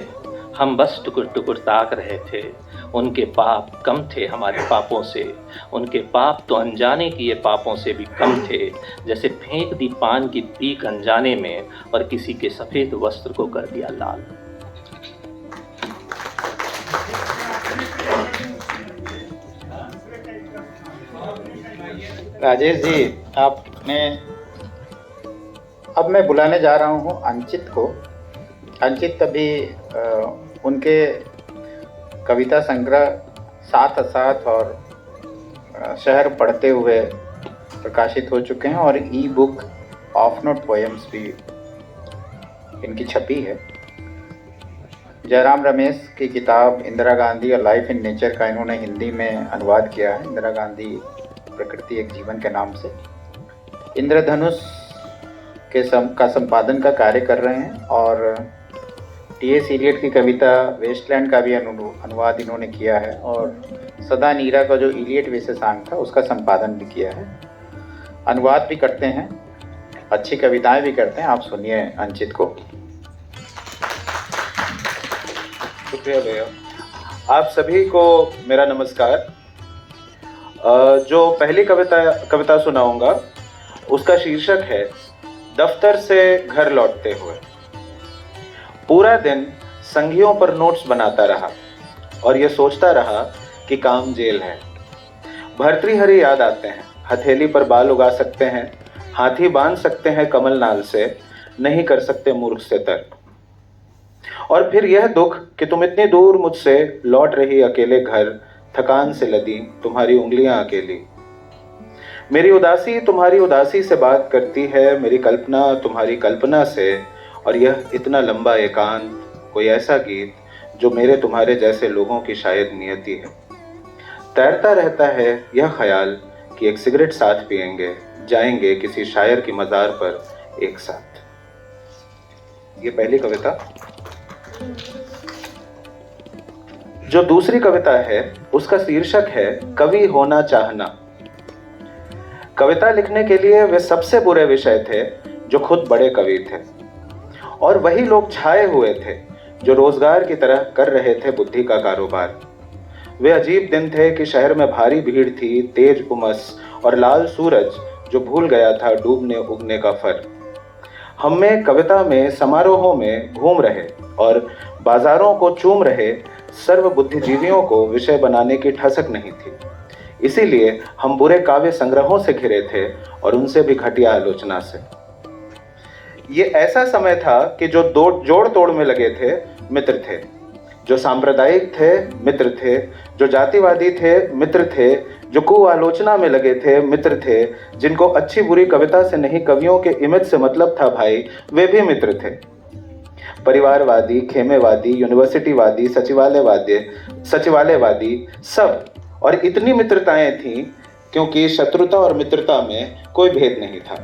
हम बस टुकुर टुकुर ताक रहे थे, उनके पाप कम थे हमारे पापों से, उनके पाप तो अनजाने किए पापों से भी कम थे, जैसे फेंक दी पान की पीक अनजाने में और किसी के सफ़ेद वस्त्र को कर दिया लाल। राजेश जी, आपने, अब मैं बुलाने जा रहा हूँ अंचित को। अंचित अभी उनके कविता संग्रह साथ साथ और शहर पढ़ते हुए प्रकाशित हो चुके हैं और ई बुक ऑफ नोट पोएम्स भी इनकी छपी है। जयराम रमेश की किताब इंदिरा गांधी और लाइफ इन नेचर का इन्होंने हिंदी में अनुवाद किया है, इंदिरा गांधी प्रकृति एक जीवन के नाम से। इंद्रधनुष का संपादन का कार्य कर रहे हैं और टी.एस. इलियट की कविता वेस्टलैंड का भी अनुवाद इन्होंने किया है और सदा नीरा का जो इलियट विशेषांक था उसका संपादन भी किया है। अनुवाद भी करते हैं, अच्छी कविताएं भी करते हैं। आप सुनिए अंचित को। शुक्रिया भैया। आप सभी को मेरा नमस्कार। जो पहली कविता सुनाऊंगा उसका शीर्षक है दफ्तर से घर लौटते हुए। पूरा दिन संघियों पर नोट्स बनाता रहा और ये सोचता रहा कि काम जेल है। भर्तृहरि याद आते हैं, हथेली पर बाल उगा सकते हैं, हाथी बांध सकते हैं कमल नाल से, नहीं कर सकते मूर्ख से तर्क। और फिर यह दुख कि तुम इतनी दूर मुझसे लौट रही अकेले घर, थकान से लदी तुम्हारी उंगलियां अकेली। मेरी उदासी तुम्हारी उदासी से बात करती है, मेरी कल्पना तुम्हारी कल्पना से, और यह इतना लंबा एकांत, कोई ऐसा गीत जो मेरे तुम्हारे जैसे लोगों की शायद नियति है। तैरता रहता है यह ख्याल कि एक सिगरेट साथ पिएंगे, जाएंगे किसी शायर की मज़ार पर एक साथ। ये पहली कविता। जो दूसरी कविता है उसका शीर्षक है कवि होना चाहना। कविता लिखने के लिए वे सबसे बुरे विषय थे जो खुद बड़े कवि थे, और वही लोग छाए हुए थे जो रोजगार की तरह कर रहे थे बुद्धि का कारोबार। वे अजीब दिन थे कि शहर में भारी भीड़ थी, तेज उमस और लाल सूरज जो भूल गया था डूबने उगने का फर्क। हम में कविता में समारोहों में घूम रहे और बाजारों को चूम रहे सर्व बुद्धिजीवियों को विषय बनाने की ठसक नहीं थी। इसीलिए हम बुरे काव्य संग्रहों से घिरे थे और उनसे भी घटिया आलोचना से। ये ऐसा समय था कि जो जोड़ तोड़ में लगे थे मित्र थे, जो सांप्रदायिक थे मित्र थे, जो जातिवादी थे मित्र थे, जो कुआलोचना में लगे थे मित्र थे, जिनको अच्छी बुरी कविता से नहीं कवियों के इमेज से मतलब था भाई, वे भी मित्र थे। परिवारवादी, खेमेवादी, यूनिवर्सिटीवादी, सचिवालयवादी सब, और इतनी मित्रताएं थीं क्योंकि शत्रुता और मित्रता में कोई भेद नहीं था।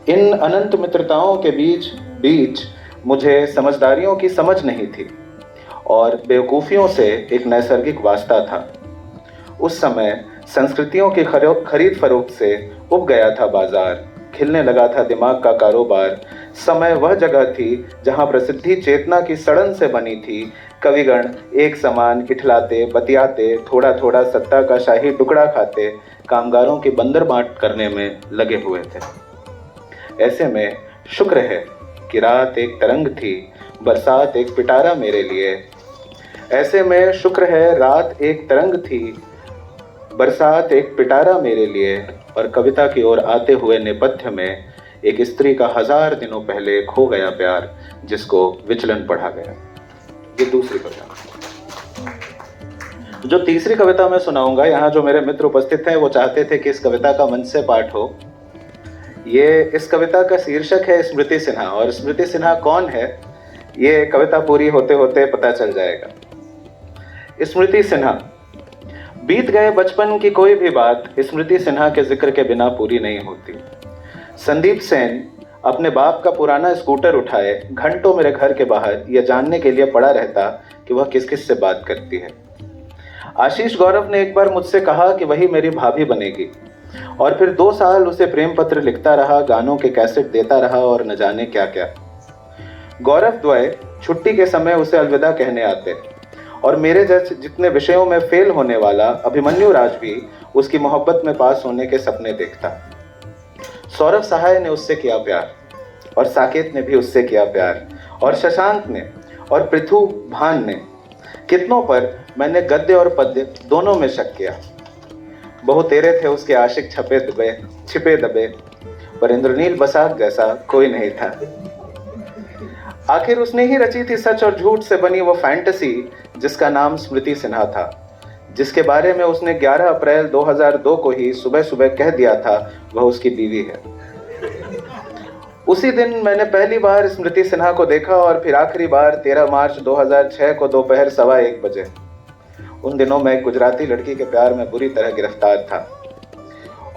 इन अनंत मित्रताओं के बीच मुझे समझदारियों की समझ नहीं थी और बेवकूफ़ियों से एक नैसर्गिक वास्ता था। उस समय संस्कृतियों की खरीद फरोख्त से उब गया था बाजार, खिलने लगा था दिमाग का कारोबार। समय वह जगह थी जहां प्रसिद्धि चेतना की सड़न से बनी थी। कविगण एक समान इठलाते, बतियाते, थोड़ा थोड़ा सत्ता का शाही टुकड़ा खाते, कामगारों की बंदर बांट करने में लगे हुए थे। ऐसे में शुक्र है कि रात एक तरंग थी, बरसात एक पिटारा मेरे लिए। ऐसे में शुक्र है रात एक तरंग थी, बरसात एक पिटारा मेरे लिए, और कविता की ओर आते हुए नेपथ्य में एक स्त्री का 1000 दिनों पहले खो गया प्यार, जिसको विचलन पढ़ा गया। ये दूसरी कविता। जो तीसरी कविता मैं सुनाऊंगा, यहाँ जो मेरे मित्र उपस्थित हैं वो चाहते थे कि इस कविता का मंच से पाठ हो। इस कविता का शीर्षक है स्मृति सिन्हा, और स्मृति सिन्हा कौन है ये कविता पूरी होते होते पता चल जाएगा। स्मृति सिन्हा। बीत गए बचपन की कोई भी बात स्मृति सिन्हा के जिक्र के बिना पूरी नहीं होती। संदीप सेन अपने बाप का पुराना स्कूटर उठाए घंटों मेरे घर के बाहर यह जानने के लिए पड़ा रहता कि वह किस किस से बात करती है। आशीष गौरव ने एक बार मुझसे कहा कि वही मेरी भाभी बनेगी, और फिर 2 साल उसे प्रेम पत्र लिखता रहा, गानों के कैसेट देता रहा और न जाने क्या क्या। गौरव द्वय छुट्टी के समय उसे अलविदा कहने आते, और मेरे जैसे जितने विषयों में फेल होने वाला अभिमन्यु राज भी उसकी मोहब्बत में पास होने के सपने देखता। सौरभ सहाय ने उससे किया प्यार, और साकेत ने भी उससे किया प्यार, और शशांक ने, और पृथु भान ने। कितनों पर मैंने गद्य और पद्य दोनों में शक किया। बहु तेरे थे उसके आशिक छिपे दबे, पर इंद्रनील बसाक जैसा कोई नहीं था। आखिर उसने ही रची थी सच और झूठ से बनी वो फैंटेसी जिसका नाम स्मृति सिन्हा था, जिसके बारे में उसने 11 अप्रैल 2002 को ही सुबह सुबह कह दिया था वह उसकी बीवी है। उसी दिन मैंने पहली बार स्मृति सिन्हा को देखा, और फिर आखिरी बार 13 मार्च 2006 को दोपहर 1:15 बजे। उन दिनों मैं एक गुजराती लड़की के प्यार में बुरी तरह गिरफ्तार था,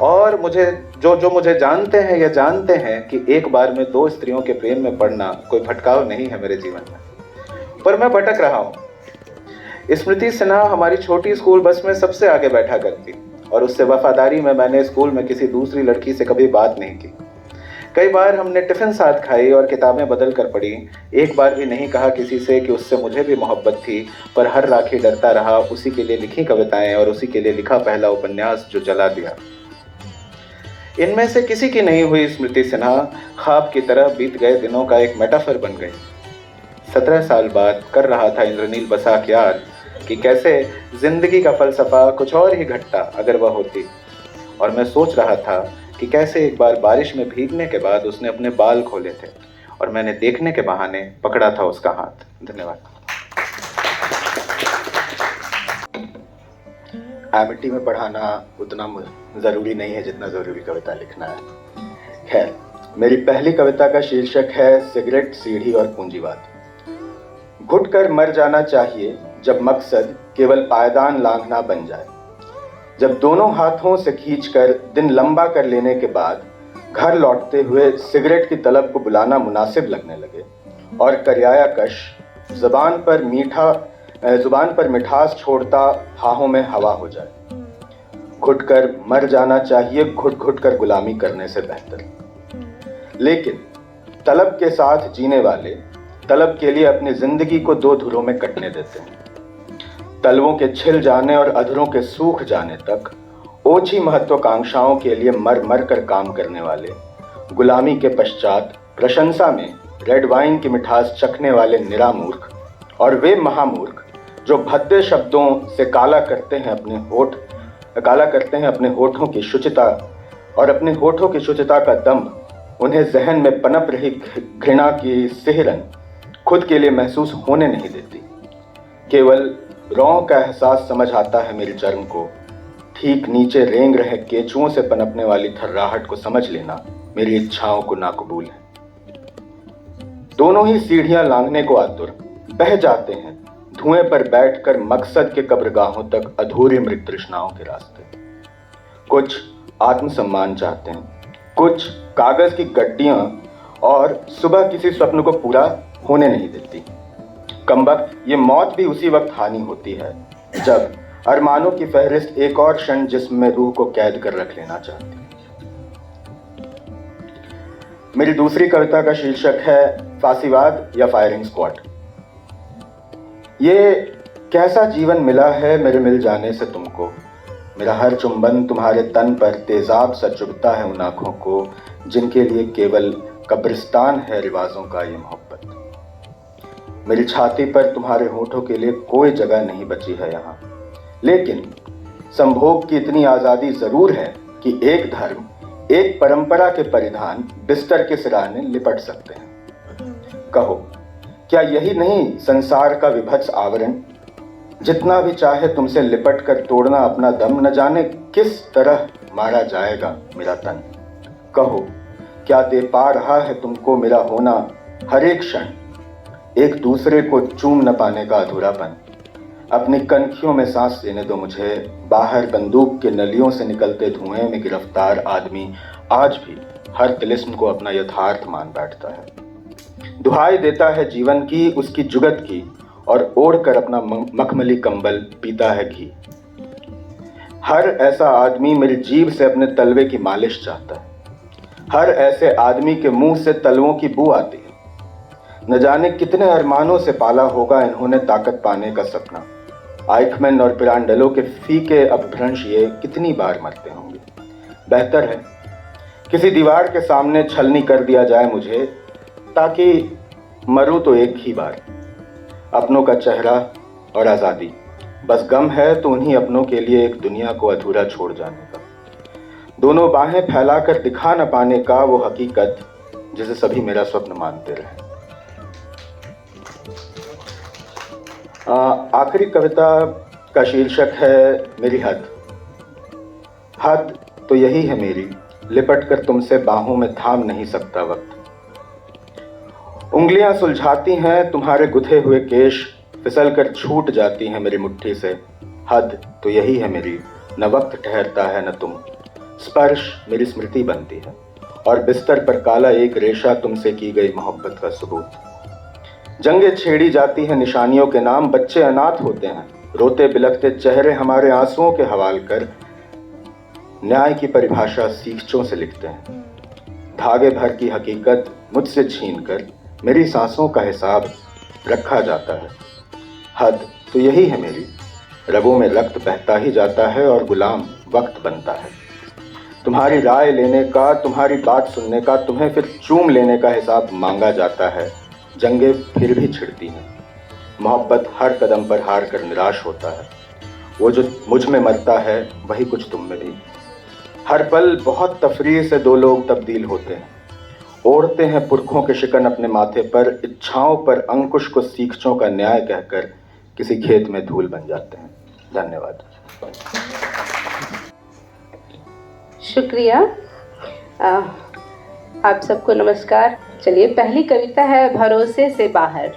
और मुझे जो मुझे जानते हैं या जानते हैं कि एक बार में 2 स्त्रियों के प्रेम में पड़ना कोई भटकाव नहीं है मेरे जीवन में, पर मैं भटक रहा हूँ। स्मृति सिन्हा हमारी छोटी स्कूल बस में सबसे आगे बैठा करती, और उससे वफादारी में मैंने स्कूल में किसी दूसरी लड़की से कभी बात नहीं की। कई बार हमने टिफिन साथ खाई और किताबें बदल कर पढ़ी। एक बार भी नहीं कहा किसी से कि उससे मुझे भी मोहब्बत थी, पर हर राखी डरता रहा उसी के लिए लिखी कविताएं और उसी के लिए लिखा पहला उपन्यास जो जला दिया। इनमें से किसी की नहीं हुई स्मृति सिन्हा ख्वाब की तरह बीत गए दिनों का एक मेटाफर बन गई। 17 साल बाद कर रहा था इंद्रनील बसाक याद कि कैसे जिंदगी का फलसफा कुछ और ही घटता अगर वह होती, और मैं सोच रहा था कि कैसे एक बार बारिश में भीगने के बाद उसने अपने बाल खोले थे और मैंने देखने के बहाने पकड़ा था उसका हाथ। धन्यवाद। एमिटी में पढ़ाना उतना ज़रूरी नहीं है जितना ज़रूरी कविता लिखना है। खैर, मेरी पहली कविता का शीर्षक है सिगरेट, सीढ़ी और पूंजीवाद। घुटकर मर जाना चाहिए जब मकसद केवल पायदान लांघना बन जाए, जब दोनों हाथों से खींचकर दिन लंबा कर लेने के बाद घर लौटते हुए सिगरेट की तलब को बुलाना मुनासिब लगने लगे और करियाया कश जुबान पर मिठास छोड़ता हाहों में हवा हो जाए। घुटकर मर जाना चाहिए घुट घुट कर गुलामी करने से बेहतर। लेकिन तलब के साथ जीने वाले तलब के लिए अपनी जिंदगी को दो धुरों में कटने देते हैं। तलवों के छिल जाने और अधरों के सूख जाने तक ओछी महत्वाकांक्षाओं के लिए मर मर कर काम करने वाले, गुलामी के पश्चात प्रशंसा में रेड वाइन की मिठास चखने वाले निरामूर्ख, और वे महामूर्ख जो भद्दे शब्दों से काला करते हैं अपने होठों की शुचिता, और अपने होठों की शुचिता का दम्भ उन्हें जहन में पनप रही घृणा की सिहरन खुद के लिए महसूस होने नहीं देती। केवल रौं का एहसास समझ आता है मेरी चर्म को, ठीक नीचे रेंग रहे केचुओं से पनपने वाली थर्राहट को समझ लेना मेरी इच्छाओं को नाकबूल है। दोनों ही सीढ़ियां लांघने को आतुर बह जाते हैं धुएं पर बैठकर मकसद के कब्रगाहों तक अधूरी मृग तृष्णाओं के रास्ते। कुछ आत्मसम्मान चाहते हैं, कुछ कागज की गड्डियां और सुबह किसी स्वप्न को पूरा होने नहीं देती। कमबख्त ये मौत भी उसी वक्त हानि होती है जब अरमानों की फहरिस्त एक और क्षण जिस्म में रूह को कैद कर रख लेना चाहती है। मेरी दूसरी कविता का शीर्षक है फांसीवाद या फायरिंग स्क्वाड। ये कैसा जीवन मिला है मेरे मिल जाने से तुमको, मेरा हर चुंबन तुम्हारे तन पर तेजाब सा चुभता है उन आंखों को जिनके लिए केवल कब्रिस्तान है रिवाजों का ये मोहब्बत। मेरी छाती पर तुम्हारे होठों के लिए कोई जगह नहीं बची है यहाँ, लेकिन संभोग की इतनी आज़ादी ज़रूर है कि एक धर्म, एक परंपरा के परिधान बिस्तर के सिराने लिपट सकते हैं। कहो, क्या यही नहीं संसार का विभत्स आवरण? जितना भी चाहे तुमसे लिपट कर तोड़ना अपना दम, न जाने किस तरह मारा जाएगा मेरा तन। कहो, क्या दे पा रहा है तुमको मेरा होना हर एक क्षण, एक दूसरे को चूम न पाने का अधूरापन? अपनी कनखियों में सांस लेने दो मुझे, बाहर बंदूक के नलियों से निकलते धुएं में गिरफ्तार आदमी आज भी हर तिलिस्म को अपना यथार्थ मान बैठता है। दुहाई देता है जीवन की, उसकी जुगत की, और ओढ़ कर अपना मखमली कंबल पीता है घी। हर ऐसा आदमी मेरी जीभ से अपने तलवे की मालिश चाहता है। हर ऐसे आदमी के मुंह से तलवों की बू आती है। न जाने कितने अरमानों से पाला होगा इन्होंने ताकत पाने का सपना। आइकमैन और पिरांडलों के फीके अपभ्रंश ये कितनी बार मरते होंगे। बेहतर है किसी दीवार के सामने छलनी कर दिया जाए मुझे, ताकि मरूं तो एक ही बार। अपनों का चेहरा और आज़ादी, बस गम है तो उन्हीं अपनों के लिए एक दुनिया को अधूरा छोड़ जाने का। दोनों बाहें फैलाकर दिखा न पाने का वो हकीकत जिसे सभी मेरा स्वप्न मानते रहे। आखिरी कविता का शीर्षक है मेरी हद। हद तो यही है मेरी, लिपट कर तुमसे बाहों में थाम नहीं सकता वक्त। उंगलियां सुलझाती हैं तुम्हारे गुथे हुए केश, फिसल कर छूट जाती हैं मेरी मुट्ठी से। हद तो यही है मेरी, न वक्त ठहरता है न तुम। स्पर्श मेरी स्मृति बनती है और बिस्तर पर काला एक रेशा तुमसे की गई मोहब्बत का सबूत। जंगे छेड़ी जाती हैं निशानियों के नाम, बच्चे अनाथ होते हैं, रोते बिलखते चेहरे हमारे आंसुओं के हवाल कर न्याय की परिभाषा सीखचों से लिखते हैं। धागे भर की हकीकत मुझसे छीनकर मेरी सांसों का हिसाब रखा जाता है। हद तो यही है मेरी, रगों में रक्त बहता ही जाता है और गुलाम वक्त बनता है। तुम्हारी राय लेने का, तुम्हारी बात सुनने का, तुम्हें फिर चूम लेने का हिसाब मांगा जाता है। जंगे फिर भी छिड़ती हैं, मोहब्बत हर कदम पर हार कर निराश होता है। वो जो मुझ में मरता है वही कुछ तुम में भी। हर पल बहुत तफरीह से दो लोग तब्दील होते हैं, ओढ़ते हैं पुरखों के शिकन अपने माथे पर, इच्छाओं पर अंकुश को सीखचों का न्याय कहकर किसी खेत में धूल बन जाते हैं। धन्यवाद। शुक्रिया। आप सबको नमस्कार। चलिए, पहली कविता है भरोसे से बाहर।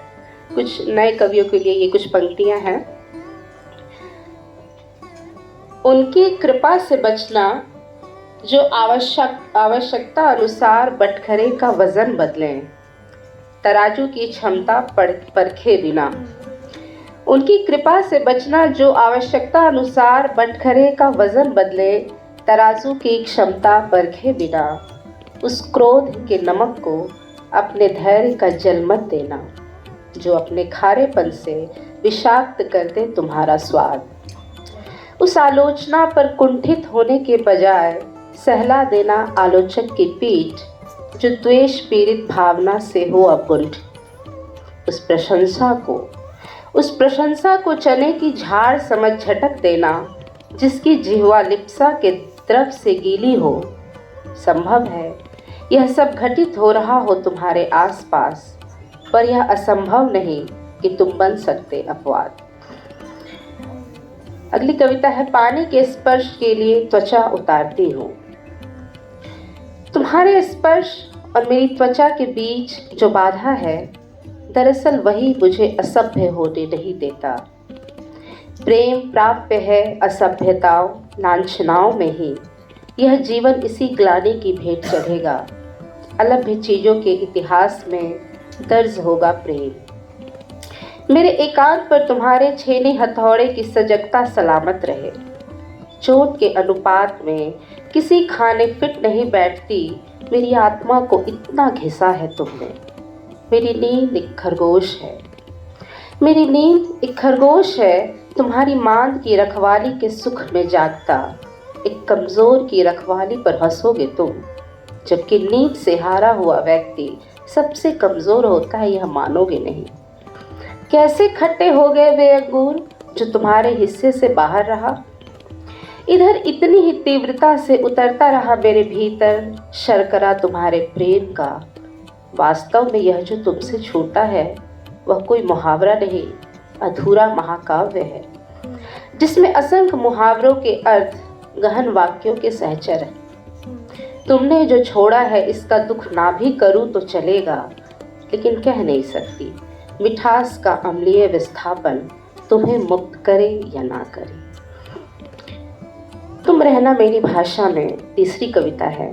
कुछ नए कवियों के लिए ये कुछ पंक्तियां हैं। उनकी कृपा से बचना जो आवश्यकता अनुसार बटखरे का वजन बदलें, तराजू की क्षमता परखे बिना। उनकी कृपा से बचना जो आवश्यकता अनुसार बटखरे का वजन बदले, तराजू की क्षमता परखे बिना। उस क्रोध के नमक को अपने धैर्य का जल मत देना, जो अपने खारेपन से विषाक्त कर दे तुम्हारा स्वाद। उस आलोचना पर कुंठित होने के बजाय सहला देना आलोचक की पीठ, जो द्वेष पीड़ित भावना से हो अकुंठ। उस प्रशंसा को चने की झाड़ समझ झटक देना, जिसकी जिह्वा लिप्सा के द्रव से गीली हो। संभव है यह सब घटित हो रहा हो तुम्हारे आसपास, पर यह असंभव नहीं कि तुम बन सकते अपवाद। अगली कविता है पानी के स्पर्श के लिए त्वचा उतारती हूँ। तुम्हारे स्पर्श और मेरी त्वचा के बीच जो बाधा है, दरअसल वही मुझे असभ्य होने नहीं देता। प्रेम प्राप्य है असभ्यताओं लांछनाओं में ही। यह जीवन इसी ग्लानि की भेंट चढ़ेगा। अलभ्य चीज़ों के इतिहास में दर्ज होगा प्रेम। मेरे एकांत पर तुम्हारे छेने हथौड़े की सजगता सलामत रहे। चोट के अनुपात में किसी खाने फिट नहीं बैठती मेरी आत्मा को इतना घिसा है तुमने। मेरी नींद एक खरगोश है तुम्हारी मांद की रखवाली के सुख में जागता। एक कमज़ोर की रखवाली पर हंसोगे तुम, जबकि नींद से हारा हुआ व्यक्ति सबसे कमज़ोर होता है, यह मानोगे नहीं। कैसे खट्टे हो गए वे अंगूर जो तुम्हारे हिस्से से बाहर रहा। इधर इतनी ही तीव्रता से उतरता रहा मेरे भीतर शर्करा तुम्हारे प्रेम का। वास्तव में यह जो तुमसे छूटा है वह कोई मुहावरा नहीं, अधूरा महाकाव्य है, जिसमें असंख्य मुहावरों के अर्थ गहन वाक्यों के सहचर हैं। तुमने जो छोड़ा है इसका दुख ना भी करूं तो चलेगा, लेकिन कह नहीं सकती मिठास का अम्लीय विस्थापन तुम्हें मुक्त करे या ना करे। तुम रहना मेरी भाषा में तीसरी कविता है।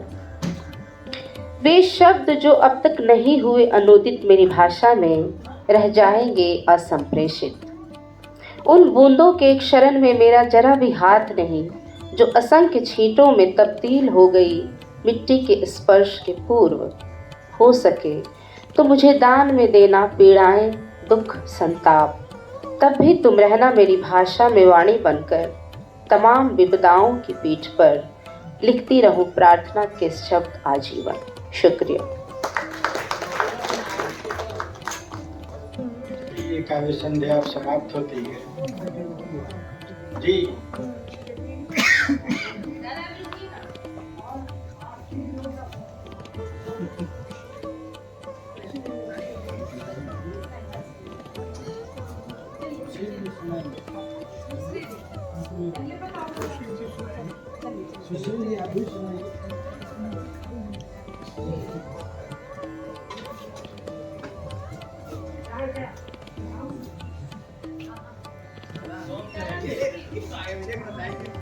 वे शब्द जो अब तक नहीं हुए अनुदित मेरी भाषा में रह जाएंगे असंप्रेषित। उन बूंदों के एक शरण में मेरा जरा भी हाथ नहीं, जो असंख्य छींटों में तब्दील हो गई मिट्टी के स्पर्श के पूर्व। हो सके तो मुझे दान में देना पीड़ाएं दुख संताप। तब भी तुम रहना मेरी भाषा में वाणी बनकर, तमाम विपदाओं की पीठ पर लिखती रहूं प्रार्थना के शब्द आजीवन। शुक्रिया। ये काव्य संध्या समाप्त होती है जी।